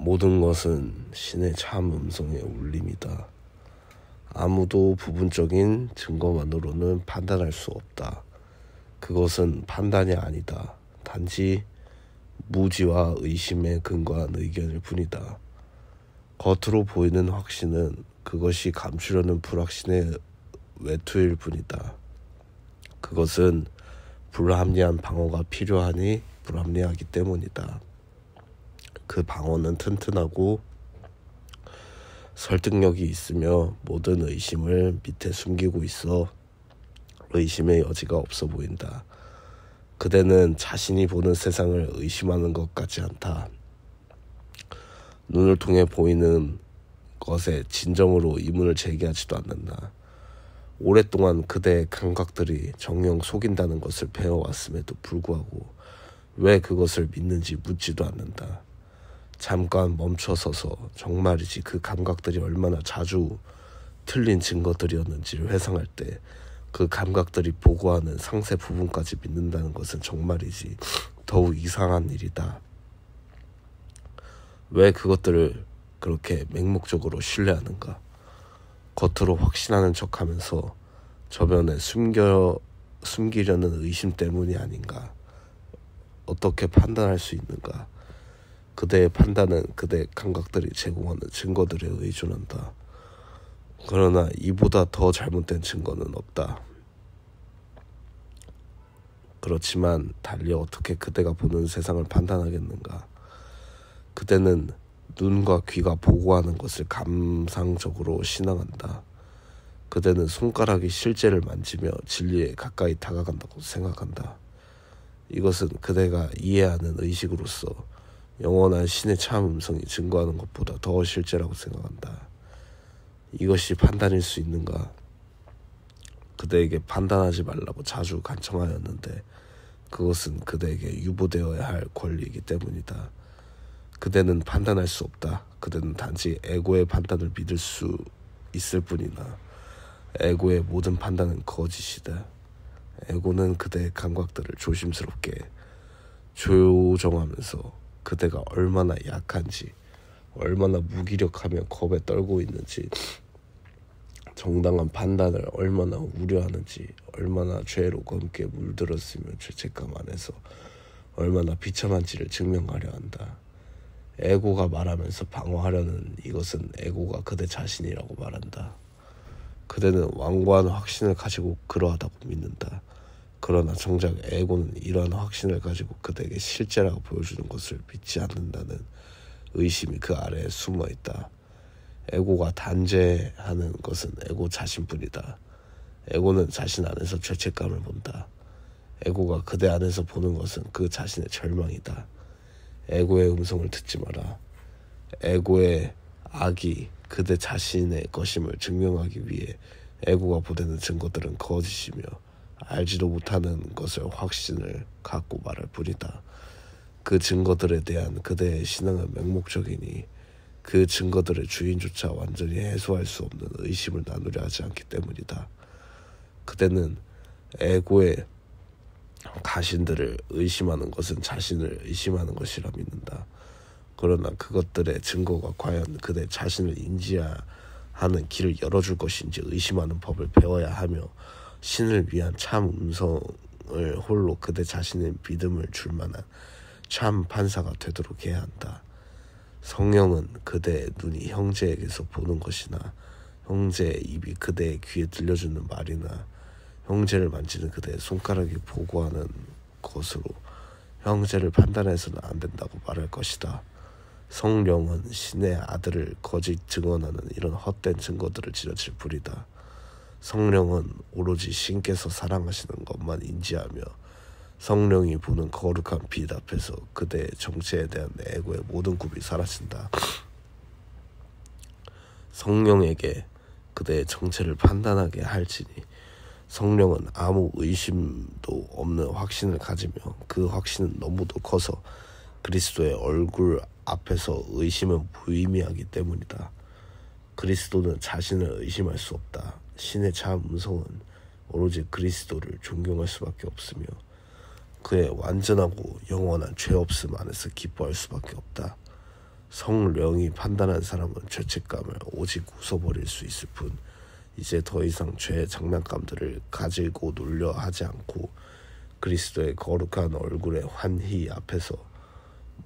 모든 것은 신의 참 음성의 울림이다. 아무도 부분적인 증거만으로는 판단할 수 없다. 그것은 판단이 아니다. 단지 무지와 의심에 근거한 의견일 뿐이다. 겉으로 보이는 확신은 그것이 감추려는 불확신의 외투일 뿐이다. 그것은 불합리한 방어가 필요하니 불합리하기 때문이다. 그 방어는 튼튼하고 설득력이 있으며 모든 의심을 밑에 숨기고 있어 의심의 여지가 없어 보인다. 그대는 자신이 보는 세상을 의심하는 것 같지 않다. 눈을 통해 보이는 것에 진정으로 의문을 제기하지도 않는다. 오랫동안 그대의 감각들이 정녕 속인다는 것을 배워왔음에도 불구하고 왜 그것을 믿는지 묻지도 않는다. 잠깐 멈춰서서 정말이지 그 감각들이 얼마나 자주 틀린 증거들이었는지를 회상할 때 그 감각들이 보고하는 상세 부분까지 믿는다는 것은 정말이지 더욱 이상한 일이다. 왜 그것들을 그렇게 맹목적으로 신뢰하는가? 겉으로 확신하는 척하면서 저변에 숨기려는 의심 때문이 아닌가? 어떻게 판단할 수 있는가? 그대의 판단은 그대의 감각들이 제공하는 증거들에 의존한다. 그러나 이보다 더 잘못된 증거는 없다. 그렇지만 달리 어떻게 그대가 보는 세상을 판단하겠는가? 그대는 눈과 귀가 보고하는 것을 감상적으로 신앙한다. 그대는 손가락이 실제를 만지며 진리에 가까이 다가간다고 생각한다. 이것은 그대가 이해하는 의식으로서 영원한 신의 참 음성이 증거하는 것보다 더 실제라고 생각한다. 이것이 판단일 수 있는가? 그대에게 판단하지 말라고 자주 간청하였는데 그것은 그대에게 유보되어야 할 권리이기 때문이다. 그대는 판단할 수 없다. 그대는 단지 에고의 판단을 믿을 수 있을 뿐이나 에고의 모든 판단은 거짓이다. 에고는 그대의 감각들을 조심스럽게 조정하면서 그대가 얼마나 약한지, 얼마나 무기력하며 겁에 떨고 있는지, 정당한 판단을 얼마나 우려하는지, 얼마나 죄로 검게 물들었으며 죄책감 안에서 얼마나 비참한지를 증명하려 한다. 에고가 말하면서 방어하려는 이것은 에고가 그대 자신이라고 말한다. 그대는 완고한 확신을 가지고 그러하다고 믿는다. 그러나 정작 에고는 이러한 확신을 가지고 그대에게 실제라고 보여주는 것을 믿지 않는다는 의심이 그 아래에 숨어있다. 에고가 단죄하는 것은 에고 자신뿐이다. 에고는 자신 안에서 죄책감을 본다. 에고가 그대 안에서 보는 것은 그 자신의 절망이다. 에고의 음성을 듣지 마라. 에고의 악이 그대 자신의 것임을 증명하기 위해 에고가 보내는 증거들은 거짓이며 알지도 못하는 것을 확신을 갖고 말할 뿐이다. 그 증거들에 대한 그대의 신앙은 맹목적이니 그 증거들의 주인조차 완전히 해소할 수 없는 의심을 나누려 하지 않기 때문이다. 그대는 에고의 가신들을 의심하는 것은 자신을 의심하는 것이라 믿는다. 그러나 그것들의 증거가 과연 그대 자신을 인지하는 길을 열어줄 것인지 의심하는 법을 배워야 하며 신을 위한 참 음성을 홀로 그대 자신의 믿음을 줄 만한 참 판사가 되도록 해야 한다. 성령은 그대의 눈이 형제에게서 보는 것이나 형제의 입이 그대의 귀에 들려주는 말이나 형제를 만지는 그대의 손가락이 보고하는 것으로 형제를 판단해서는 안 된다고 말할 것이다. 성령은 신의 아들을 거짓 증언하는 이런 헛된 증거들을 지어칠 뿐이다. 성령은 오로지 신께서 사랑하시는 것만 인지하며 성령이 보는 거룩한 빛 앞에서 그대의 정체에 대한 에고의 모든 굽이 사라진다. 성령에게 그대의 정체를 판단하게 할지니 성령은 아무 의심도 없는 확신을 가지며 그 확신은 너무도 커서 그리스도의 얼굴 앞에서 의심은 무의미하기 때문이다. 그리스도는 자신을 의심할 수 없다. 신의 참 음성은 오로지 그리스도를 존경할 수밖에 없으며 그의 완전하고 영원한 죄 없음 안에서 기뻐할 수밖에 없다. 성령이 판단한 사람은 죄책감을 오직 웃어버릴 수 있을 뿐 이제 더 이상 죄의 장난감들을 가지고 놀려 하지 않고 그리스도의 거룩한 얼굴의 환희 앞에서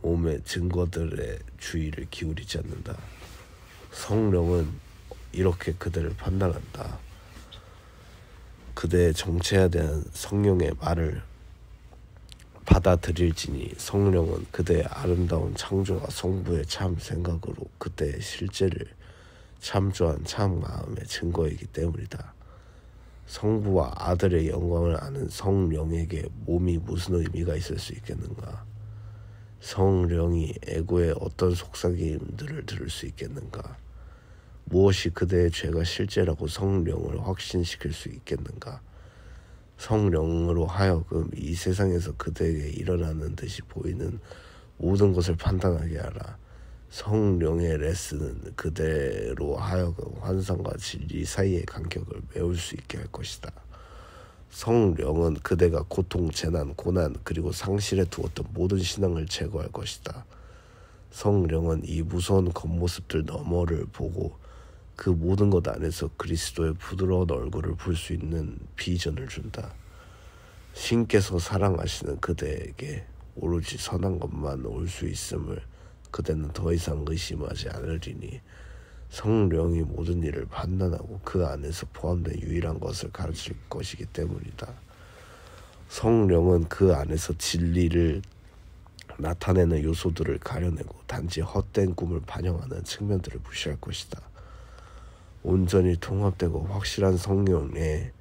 몸의 증거들의 주의를 기울이지 않는다. 성령은 이렇게 그들을 판단한다. 그대의 정체에 대한 성령의 말을 받아들일지니 성령은 그대의 아름다운 창조와 성부의 참 생각으로 그때의 실제를 참조한 참 마음의 증거이기 때문이다. 성부와 아들의 영광을 아는 성령에게 몸이 무슨 의미가 있을 수 있겠는가? 성령이 에고의 어떤 속삭임들을 들을 수 있겠는가? 무엇이 그대의 죄가 실제라고 성령을 확신시킬 수 있겠는가? 성령으로 하여금 이 세상에서 그대에게 일어나는 듯이 보이는 모든 것을 판단하게 하라. 성령의 레슨은 그대로 하여금 환상과 진리 사이의 간격을 메울 수 있게 할 것이다. 성령은 그대가 고통, 재난, 고난 그리고 상실에 두었던 모든 신앙을 제거할 것이다. 성령은 이 무서운 겉모습들 너머를 보고 그 모든 것 안에서 그리스도의 부드러운 얼굴을 볼 수 있는 비전을 준다. 신께서 사랑하시는 그대에게 오로지 선한 것만 올 수 있음을 그대는 더 이상 의심하지 않으리니 성령이 모든 일을 판단하고 그 안에서 포함된 유일한 것을 가르칠 것이기 때문이다. 성령은 그 안에서 진리를 나타내는 요소들을 가려내고 단지 헛된 꿈을 반영하는 측면들을 무시할 것이다. 온전히 통합되고 확실한 성령의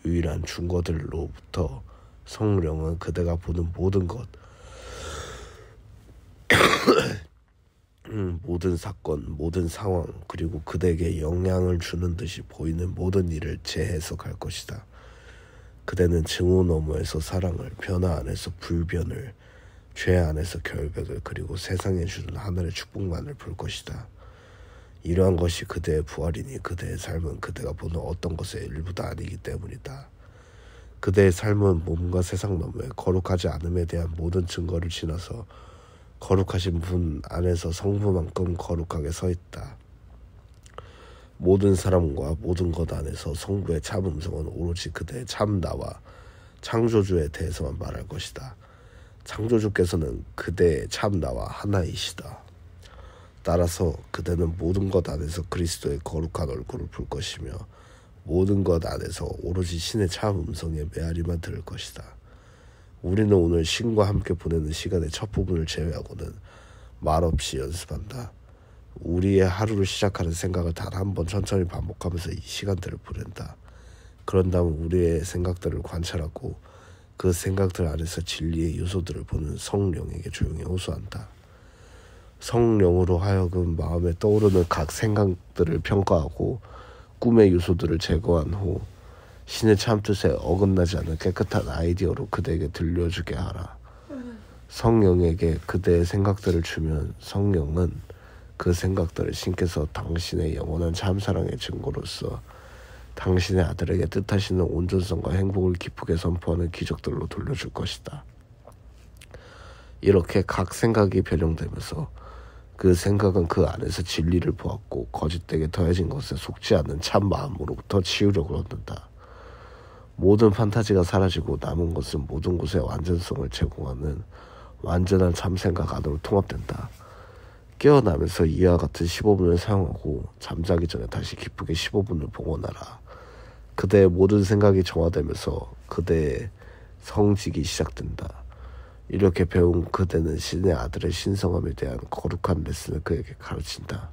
유일한 증거들로부터 성령은 그대가 보는 모든 것, 모든 사건, 모든 상황, 그리고 그대에게 영향을 주는 듯이 보이는 모든 일을 재해석할 것이다. 그대는 증오 너머에서 사랑을, 변화 안에서 불변을, 죄 안에서 결백을, 그리고 세상에 주는 하늘의 축복만을 볼 것이다. 이러한 것이 그대의 부활이니 그대의 삶은 그대가 보는 어떤 것의 일부도 아니기 때문이다. 그대의 삶은 몸과 세상 너머에 거룩하지 않음에 대한 모든 증거를 지나서 거룩하신 분 안에서 성부만큼 거룩하게 서 있다. 모든 사람과 모든 것 안에서 성부의 참 음성은 오로지 그대의 참 나와 창조주에 대해서만 말할 것이다. 창조주께서는 그대의 참 나와 하나이시다. 따라서 그대는 모든 것 안에서 그리스도의 거룩한 얼굴을 볼 것이며 모든 것 안에서 오로지 신의 참 음성의 메아리만 들을 것이다. 우리는 오늘 신과 함께 보내는 시간의 첫 부분을 제외하고는 말없이 연습한다. 우리의 하루를 시작하는 생각을 단 한 번 천천히 반복하면서 이 시간들을 보낸다. 그런 다음 우리의 생각들을 관찰하고 그 생각들 안에서 진리의 요소들을 보는 성령에게 조용히 호소한다. 성령으로 하여금 마음에 떠오르는 각 생각들을 평가하고 꿈의 요소들을 제거한 후 신의 참뜻에 어긋나지 않는 깨끗한 아이디어로 그대에게 들려주게 하라. 성령에게 그대의 생각들을 주면 성령은 그 생각들을 신께서 당신의 영원한 참사랑의 증거로서 당신의 아들에게 뜻하시는 온전성과 행복을 기쁘게 선포하는 기적들로 돌려줄 것이다. 이렇게 각 생각이 변형되면서 그 생각은 그 안에서 진리를 보았고 거짓되게 더해진 것에 속지 않는 참 마음으로부터 치유력을 얻는다. 모든 판타지가 사라지고 남은 것은 모든 곳의 완전성을 제공하는 완전한 참생각 안으로 통합된다. 깨어나면서 이와 같은 15분을 사용하고 잠자기 전에 다시 기쁘게 15분을 봉헌하라. 그대의 모든 생각이 정화되면서 그대의 성직이 시작된다. 이렇게 배운 그대는 신의 아들의 신성함에 대한 거룩한 레슨을 그에게 가르친다.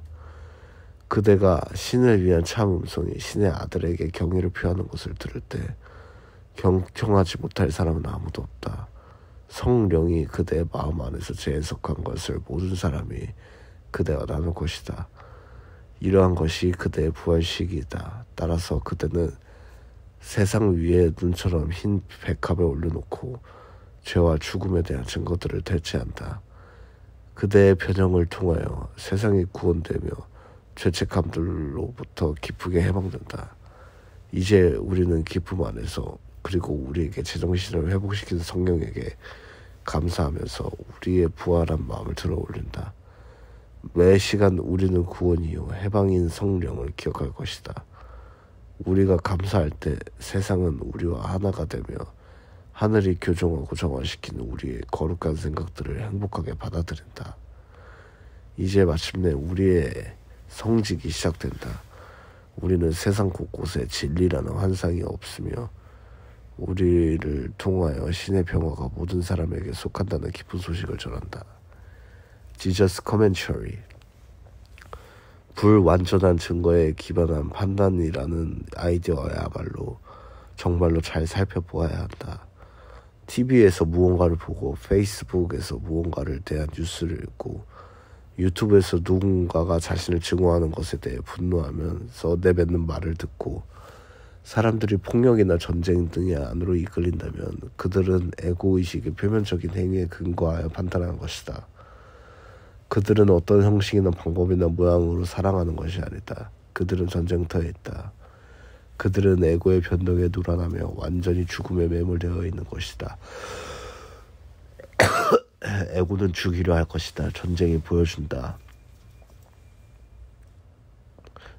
그대가 신을 위한 참 음성이 신의 아들에게 경의를 표하는 것을 들을 때 경청하지 못할 사람은 아무도 없다. 성령이 그대의 마음 안에서 재해석한 것을 모든 사람이 그대와 나눌 것이다. 이러한 것이 그대의 부활 시기이다. 따라서 그대는 세상 위에 눈처럼 흰 백합에 올려놓고 죄와 죽음에 대한 증거들을 대체한다. 그대의 변형을 통하여 세상이 구원되며 죄책감들로부터 기쁘게 해방된다. 이제 우리는 기쁨 안에서 그리고 우리에게 제정신을 회복시키는 성령에게 감사하면서 우리의 부활한 마음을 들어 올린다. 매 시간 우리는 구원이요 해방인 성령을 기억할 것이다. 우리가 감사할 때 세상은 우리와 하나가 되며 하늘이 교정하고 정화시키는 우리의 거룩한 생각들을 행복하게 받아들인다. 이제 마침내 우리의 성직이 시작된다. 우리는 세상 곳곳에 진리라는 환상이 없으며 우리를 통하여 신의 평화가 모든 사람에게 속한다는 기쁜 소식을 전한다. 지저스 커멘처리. 불완전한 증거에 기반한 판단이라는 아이디어야말로 정말로 잘 살펴보아야 한다. TV에서 무언가를 보고 페이스북에서 무언가를 대한 뉴스를 읽고 유튜브에서 누군가가 자신을 증오하는 것에 대해 분노하면서 내뱉는 말을 듣고 사람들이 폭력이나 전쟁 등의 안으로 이끌린다면 그들은 에고의식의 표면적인 행위에 근거하여 판단하는 것이다. 그들은 어떤 형식이나 방법이나 모양으로 사랑하는 것이 아니다. 그들은 전쟁터에 있다. 그들은 에고의 변동에 놀아나며 완전히 죽음에 매몰되어 있는 것이다. 에고는 죽이려 할 것이다. 전쟁이 보여준다.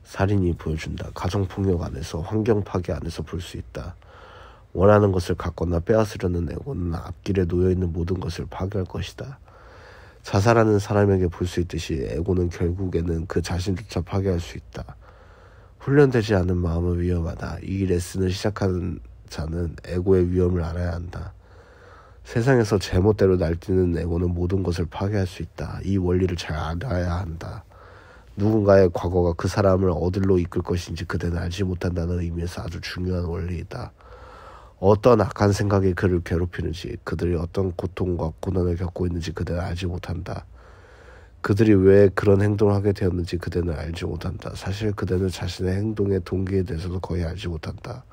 살인이 보여준다. 가정폭력 안에서, 환경 파괴 안에서 볼 수 있다. 원하는 것을 갖거나 빼앗으려는 에고는 앞길에 놓여있는 모든 것을 파괴할 것이다. 자살하는 사람에게 볼 수 있듯이 에고는 결국에는 그 자신조차 파괴할 수 있다. 훈련되지 않은 마음은 위험하다. 이 레슨을 시작하는 자는 에고의 위험을 알아야 한다. 세상에서 제멋대로 날뛰는 에고는 모든 것을 파괴할 수 있다. 이 원리를 잘 알아야 한다. 누군가의 과거가 그 사람을 어디로 이끌 것인지 그대는 알지 못한다는 의미에서 아주 중요한 원리이다. 어떤 악한 생각이 그를 괴롭히는지, 그들이 어떤 고통과 고난을 겪고 있는지 그대는 알지 못한다. 그들이 왜 그런 행동을 하게 되었는지 그대는 알지 못한다. 사실 그대는 자신의 행동의 동기에 대해서도 거의 알지 못한다.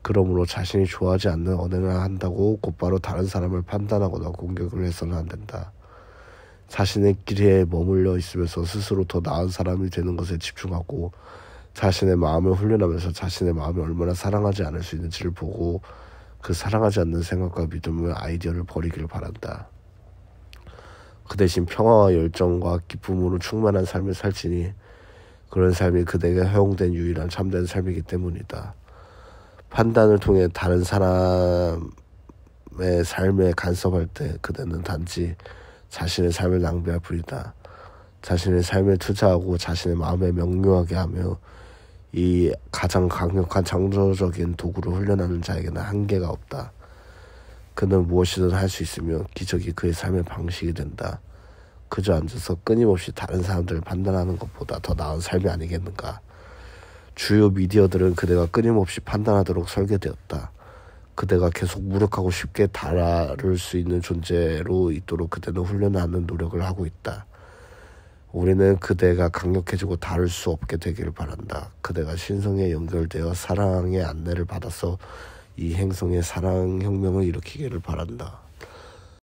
그러므로 자신이 좋아하지 않는 언행을 한다고 곧바로 다른 사람을 판단하거나 공격을 해서는 안 된다. 자신의 길에 머물러 있으면서 스스로 더 나은 사람이 되는 것에 집중하고 자신의 마음을 훈련하면서 자신의 마음이 얼마나 사랑하지 않을 수 있는지를 보고 그 사랑하지 않는 생각과 믿음의 아이디어를 버리기를 바란다. 그 대신 평화와 열정과 기쁨으로 충만한 삶을 살지니 그런 삶이 그대에게 허용된 유일한 참된 삶이기 때문이다. 판단을 통해 다른 사람의 삶에 간섭할 때 그대는 단지 자신의 삶을 낭비할 뿐이다. 자신의 삶에 투자하고 자신의 마음에 명료하게 하며 이 가장 강력한 창조적인 도구를 훈련하는 자에게는 한계가 없다. 그는 무엇이든 할 수 있으며 기적이 그의 삶의 방식이 된다. 그저 앉아서 끊임없이 다른 사람들을 판단하는 것보다 더 나은 삶이 아니겠는가. 주요 미디어들은 그대가 끊임없이 판단하도록 설계되었다. 그대가 계속 무력하고 쉽게 다룰 수 있는 존재로 있도록 그대는 훈련하는 노력을 하고 있다. 우리는 그대가 강력해지고 다룰 수 없게 되기를 바란다. 그대가 신성에 연결되어 사랑의 안내를 받아서 이 행성의 사랑혁명을 일으키기를 바란다.